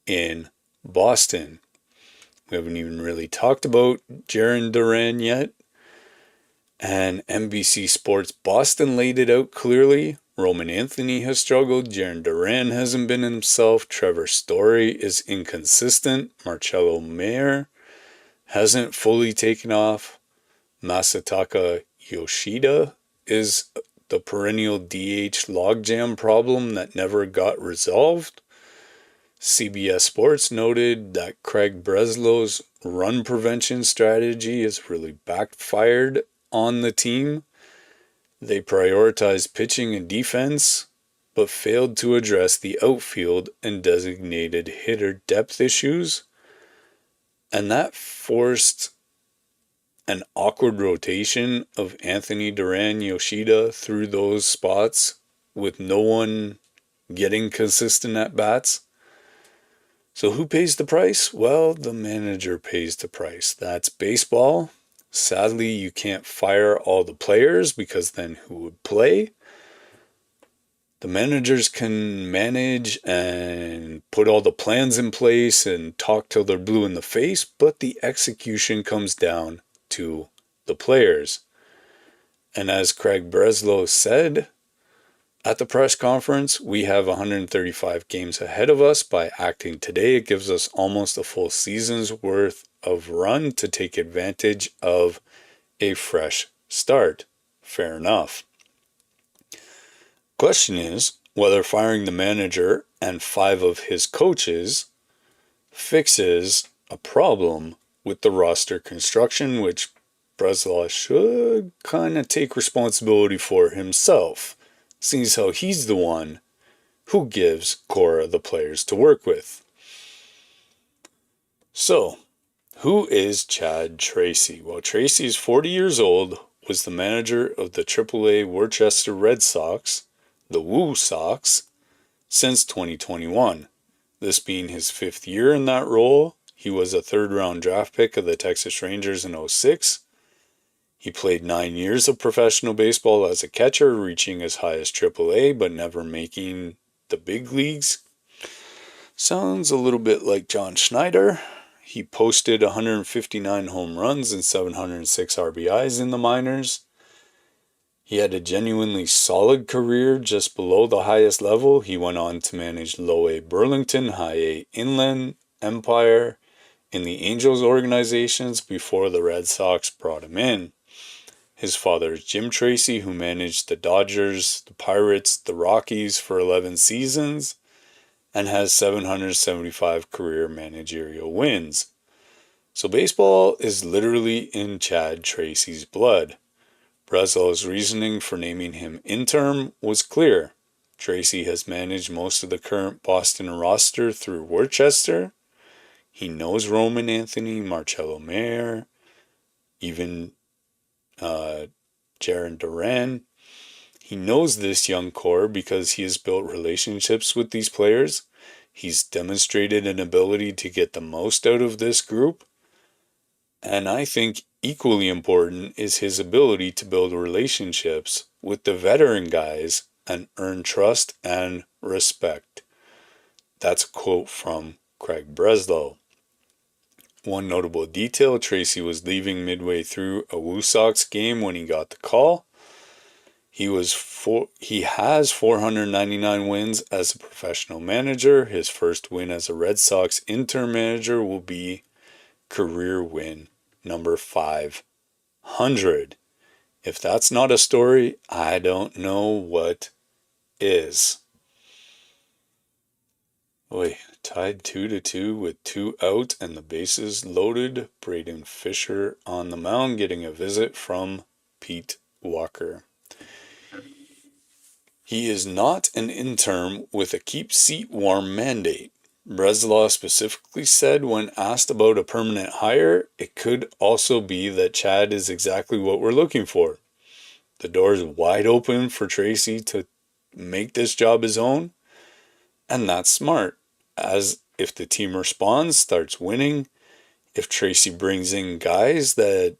in Boston. We haven't even really talked about Jarren Duran yet. And NBC Sports Boston laid it out clearly. Roman Anthony has struggled. Jarren Duran hasn't been himself. Trevor Story is inconsistent. Marcelo Mayer hasn't fully taken off. Masataka Yoshida is the perennial DH logjam problem that never got resolved. CBS Sports noted that Craig Breslow's run prevention strategy has really backfired on the team. They prioritized pitching and defense, but failed to address the outfield and designated hitter depth issues. And that forced an awkward rotation of Anthony Duran, Yoshida through those spots with no one getting consistent at bats. So who pays the price? Well, the manager pays the price. That's baseball. Sadly, you can't fire all the players because then who would play? The managers can manage and put all the plans in place and talk till they're blue in the face, but the execution comes down to the players. And as Craig Breslow said at the press conference, we have 135 games ahead of us. By acting today, it gives us almost a full season's worth of run to take advantage of a fresh start. Fair enough. Question is whether firing the manager and 5 of his coaches fixes a problem with the roster construction, which Breslow should kind of take responsibility for himself, seeing how he's the one who gives Cora the players to work with. So, who is Chad Tracy? Well, Tracy is 40 years old, was the manager of the AAA Worcester Red Sox, the Woo Sox, since 2021. This being his 5th year in that role. He was a 3rd-round draft pick of the Texas Rangers in 2006. He played 9 years of professional baseball as a catcher, reaching as high as AAA, but never making the big leagues. Sounds a little bit like John Schneider. He posted 159 home runs and 706 RBIs in the minors. He had a genuinely solid career just below the highest level. He went on to manage Low A Burlington, High A Inland Empire in the Angels organizations before the Red Sox brought him in. His father is Jim Tracy, who managed the Dodgers, the Pirates, the Rockies for 11 seasons and has 775 career managerial wins. So baseball is literally in Chad Tracy's blood. Breslow's reasoning for naming him interim was clear. Tracy has managed most of the current Boston roster through Worcester. He knows Roman Anthony, Marcelo Mayer, even Jarren Duran. He knows this young core because he has built relationships with these players. He's demonstrated an ability to get the most out of this group. And I think equally important is his ability to build relationships with the veteran guys and earn trust and respect. That's a quote from Craig Breslow. One notable detail, Tracy was leaving midway through a Woo Sox game when he got the call. He has 499 wins as a professional manager. His first win as a Red Sox interim manager will be career win number 500. If that's not a story, I don't know what is. Boy, tied 2-2 with 2 out and the bases loaded. Braden Fisher on the mound getting a visit from Pete Walker. He is not an interim with a keep seat warm mandate. Breslow specifically said when asked about a permanent hire, it could also be that Chad is exactly what we're looking for. The door is wide open for Tracy to make this job his own, and that's smart. As if the team responds, starts winning, if Tracy brings in guys that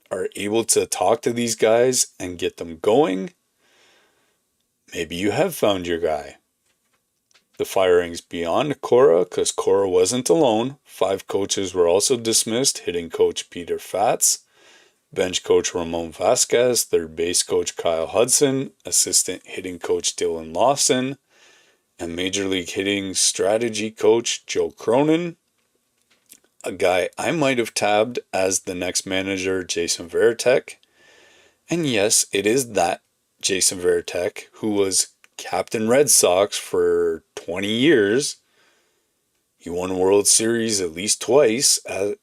are able to talk to these guys and get them going, maybe you have found your guy. The firings beyond Cora, because Cora wasn't alone. 5 coaches were also dismissed, hitting coach Peter Fatz, bench coach Ramon Vasquez, third base coach Kyle Hudson, assistant hitting coach Dylan Lawson, and Major League Hitting strategy coach Joe Cronin. A guy I might have tabbed as the next manager, Jason Varitek. And yes, it is that Jason Varitek who was captain Red Sox for 20 years. He won World Series at least twice,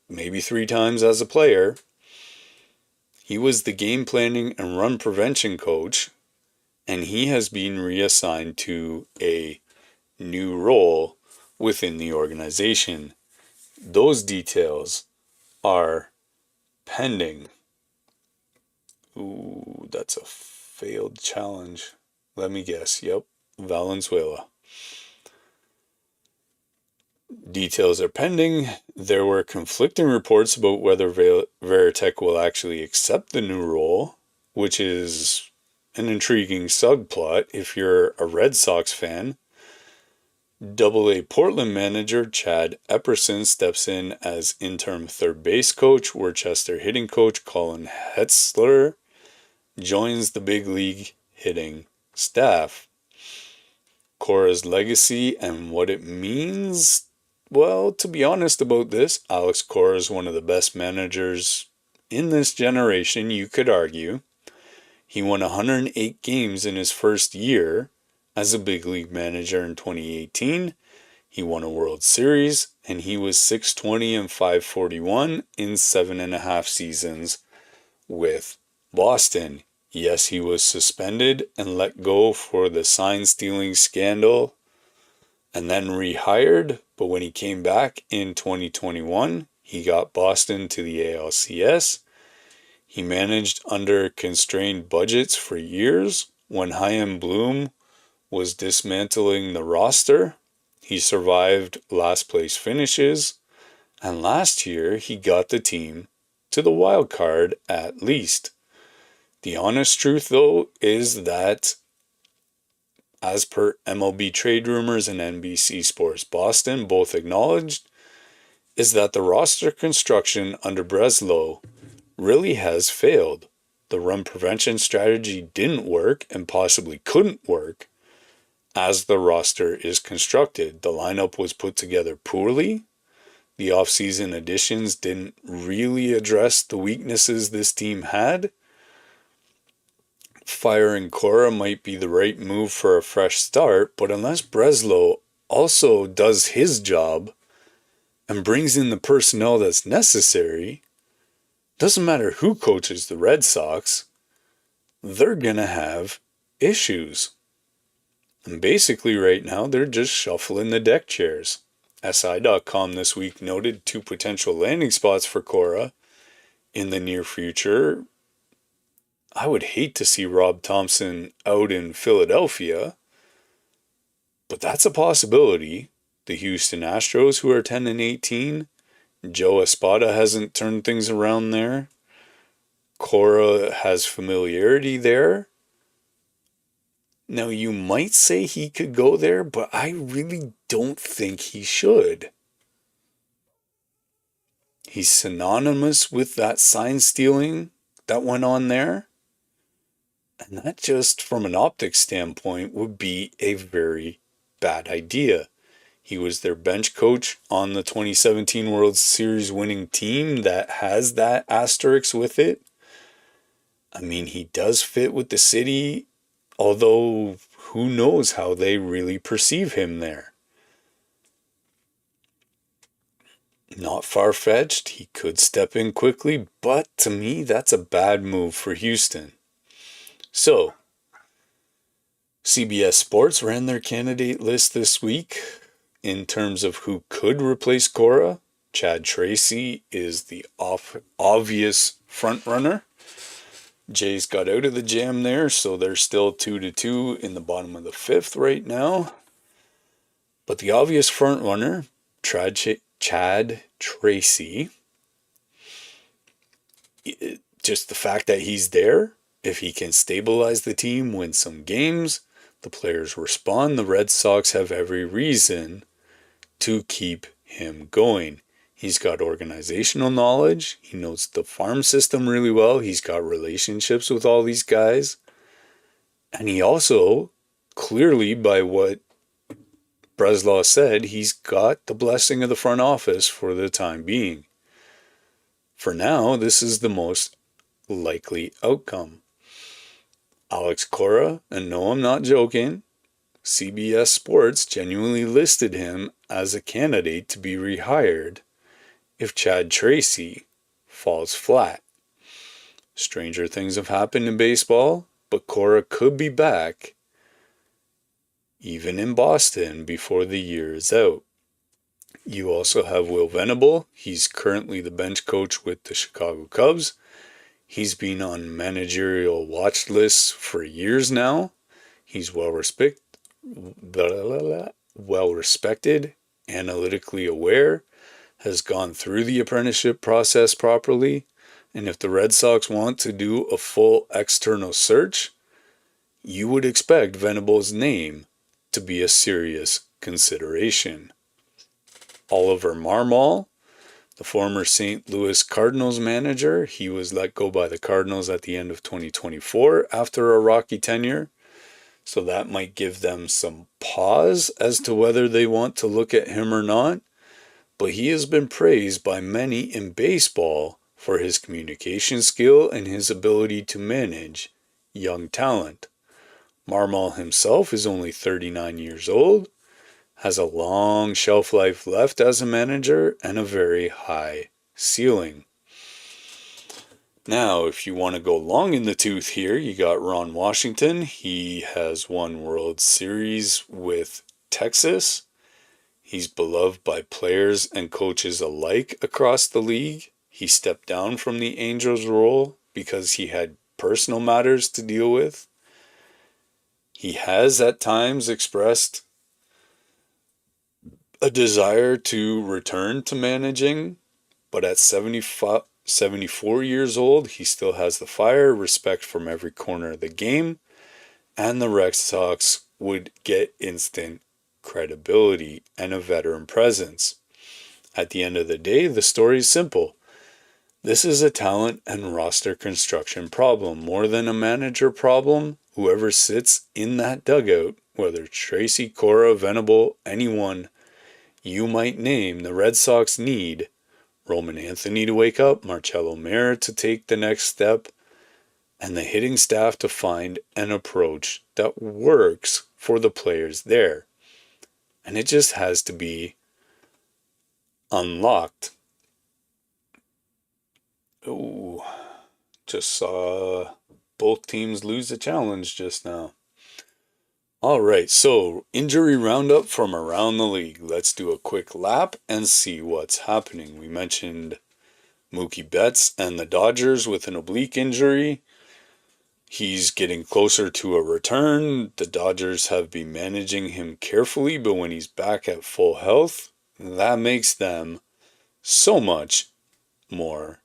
maybe 3 times as a player. He was the game planning and run prevention coach, and he has been reassigned to a new role within the organization. Those details are pending. Ooh, that's a failed challenge. Let me guess. Yep, Valenzuela. Details are pending. There were conflicting reports about whether Varitek will actually accept the new role, which is an intriguing subplot if you're a Red Sox fan. Double-A Portland manager Chad Epperson steps in as interim third base coach. Worcester hitting coach Colin Hetzler joins the big league hitting staff. Cora's legacy and what it means. Well, to be honest about this, Alex Cora is one of the best managers in this generation, you could argue. He won 108 games in his first year as a big league manager in 2018. He won a World Series, and he was .620 and .541 in 7.5 seasons with Boston. Yes, he was suspended and let go for the sign-stealing scandal and then rehired, but when he came back in 2021, he got Boston to the ALCS. He managed under constrained budgets for years. When Chaim Bloom was dismantling the roster, he survived last place finishes, and last year he got the team to the wild card at least. The honest truth, though, is that as per MLB Trade Rumors and NBC Sports Boston both acknowledged, is that the roster construction under Breslow really has failed. The run prevention strategy didn't work and possibly couldn't work as the roster is constructed. The lineup was put together poorly. The offseason additions didn't really address the weaknesses this team had. Firing Cora might be the right move for a fresh start, but unless Breslow also does his job and brings in the personnel that's necessary, doesn't matter who coaches the Red Sox, they're going to have issues. And basically right now, they're just shuffling the deck chairs. SI.com this week noted 2 potential landing spots for Cora in the near future. I would hate to see Rob Thompson out in Philadelphia, but that's a possibility. The Houston Astros, who are 10 and 18, Joe Espada hasn't turned things around there. Cora has familiarity there. Now, you might say he could go there, but I really don't think he should. He's synonymous with that sign stealing that went on there. And that just, from an optics standpoint, would be a very bad idea. He was their bench coach on the 2017 World Series winning team that has that asterisk with it. I mean, he does fit with the city, although who knows how they really perceive him there. Not far-fetched, he could step in quickly, but to me, that's a bad move for Houston. So, CBS Sports ran their candidate list this week in terms of who could replace Cora. Chad Tracy is the obvious frontrunner. Jays got out of the jam there, so they're still 2-2 in the bottom of the fifth right now. But the obvious frontrunner, Chad Tracy, just the fact that he's there, if he can stabilize the team, win some games, the players respond, the Red Sox have every reason to keep him going. He's got organizational knowledge. He knows the farm system really well. He's got relationships with all these guys. And he also, clearly by what Breslau said, he's got the blessing of the front office for the time being. For now, this is the most likely outcome. Alex Cora, and no, I'm not joking, CBS Sports genuinely listed him as a candidate to be rehired if Chad Tracy falls flat. Stranger things have happened in baseball, but Cora could be back even in Boston before the year is out. You also have Will Venable. He's currently the bench coach with the Chicago Cubs. He's been on managerial watch lists for years now. He's well respected, analytically aware, has gone through the apprenticeship process properly, and if the Red Sox want to do a full external search, you would expect Venable's name to be a serious consideration. Oliver Marmol, the former St. Louis Cardinals manager, he was let go by the Cardinals at the end of 2024 after a rocky tenure. So that might give them some pause as to whether they want to look at him or not. But he has been praised by many in baseball for his communication skill and his ability to manage young talent. Marmol himself is only 39 years old, has a long shelf life left as a manager, and a very high ceiling. Now, if you want to go long in the tooth here, you got Ron Washington. He has won World Series with Texas. He's beloved by players and coaches alike across the league. He stepped down from the Angels role because he had personal matters to deal with. He has at times expressed a desire to return to managing, but at 74 years old, he still has the fire, respect from every corner of the game, and the Red Sox would get instant credibility and a veteran presence. At the end of the day, the story is simple. This is a talent and roster construction problem more than a manager problem. Whoever sits in that dugout, whether Tracy, Cora, Venable, anyone you might name, the Red Sox need Roman Anthony to wake up, Marcelo Mayer to take the next step, and the hitting staff to find an approach that works for the players there. And it just has to be unlocked. Oh, just saw both teams lose a challenge just now. All right, so injury roundup from around the league. Let's do a quick lap and see what's happening. We mentioned Mookie Betts and the Dodgers with an oblique injury. He's getting closer to a return. The Dodgers have been managing him carefully, but when he's back at full health, that makes them so much more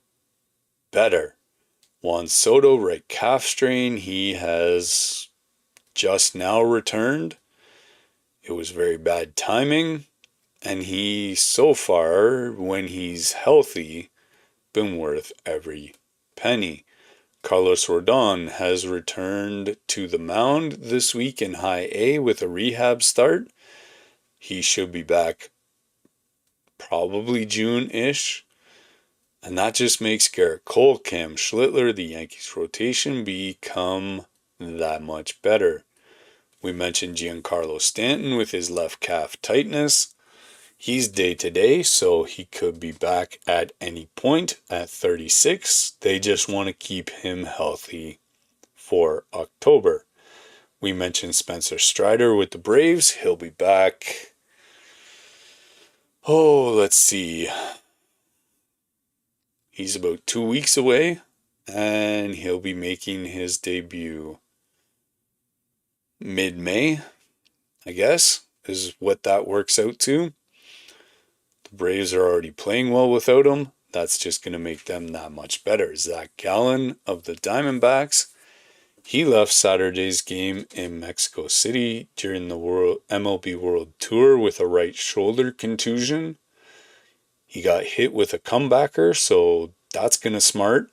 better. Juan Soto, right calf strain, he has just now returned. It was very bad timing, and he, so far, when he's healthy, been worth every penny. Carlos Rodon has returned to the mound this week in High A with a rehab start. He should be back probably June-ish. And that just makes Garrett Cole, Cam Schlittler, the Yankees rotation become that much better. We mentioned Giancarlo Stanton with his left calf tightness. He's day-to-day, so he could be back at any point at 36. They just want to keep him healthy for October. We mentioned Spencer Strider with the Braves. He'll be back. Let's see. He's about 2 weeks away, and he'll be making his debut mid-May, I guess, is what that works out to. The Braves are already playing well without him. That's just going to make them that much better. Zach Gallen of the Diamondbacks, he left Saturday's game in Mexico City during the MLB World Tour with a right shoulder contusion. He got hit with a comebacker, so that's going to smart.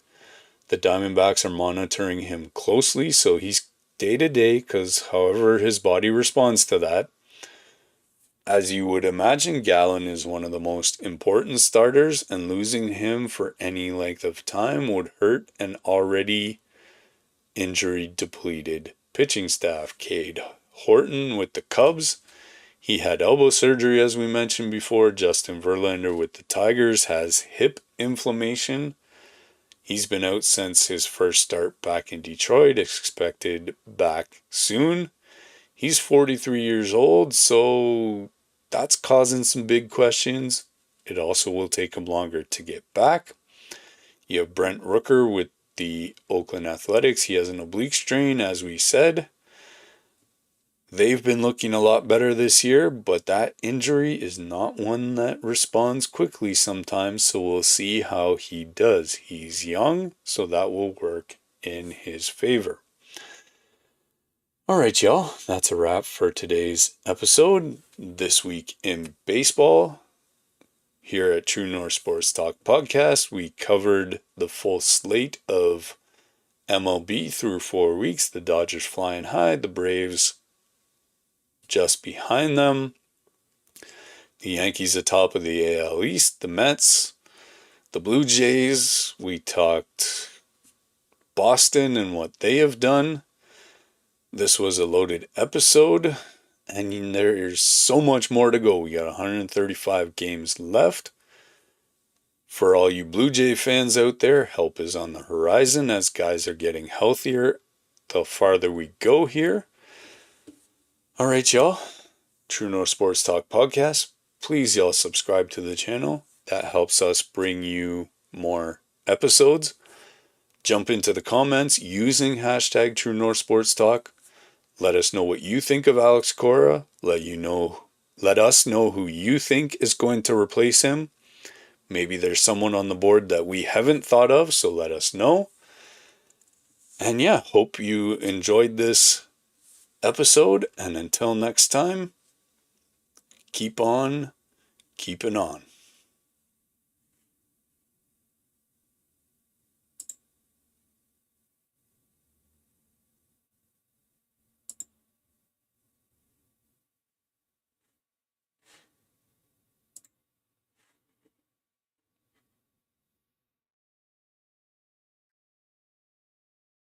The Diamondbacks are monitoring him closely, so he's day-to-day, because however his body responds to that. As you would imagine, Gallen is one of the most important starters, and losing him for any length of time would hurt an already injury-depleted pitching staff. Cade Horton with the Cubs, he had elbow surgery as we mentioned before. Justin Verlander with the Tigers has hip inflammation. He's been out since his first start back in Detroit, expected back soon. He's 43 years old, so that's causing some big questions. It also will take him longer to get back. You have Brent Rooker with the Oakland Athletics. He has an oblique strain, as we said. They've been looking a lot better this year, but that injury is not one that responds quickly sometimes, so we'll see how he does. He's young, so that will work in his favor. Alright, y'all, that's a wrap for today's episode. This week in baseball, here at True North Sports Talk Podcast, we covered the full slate of MLB through 4 weeks. The Dodgers flying high, the Braves just behind them, the Yankees atop of the AL East, the Mets, the Blue Jays. We talked Boston and what they have done. This was a loaded episode, and there's so much more to go. We got 135 games left. For all you Blue Jay fans out there, help is on the horizon as guys are getting healthier the farther we go here. Alright, y'all. True North Sports Talk Podcast. Please, y'all, subscribe to the channel. That helps us bring you more episodes. Jump into the comments using hashtag True North Sports Talk. Let us know what you think of Alex Cora. Let us know who you think is going to replace him. Maybe there's someone on the board that we haven't thought of, so let us know. And yeah, hope you enjoyed this episode. And until next time, keep on keeping on.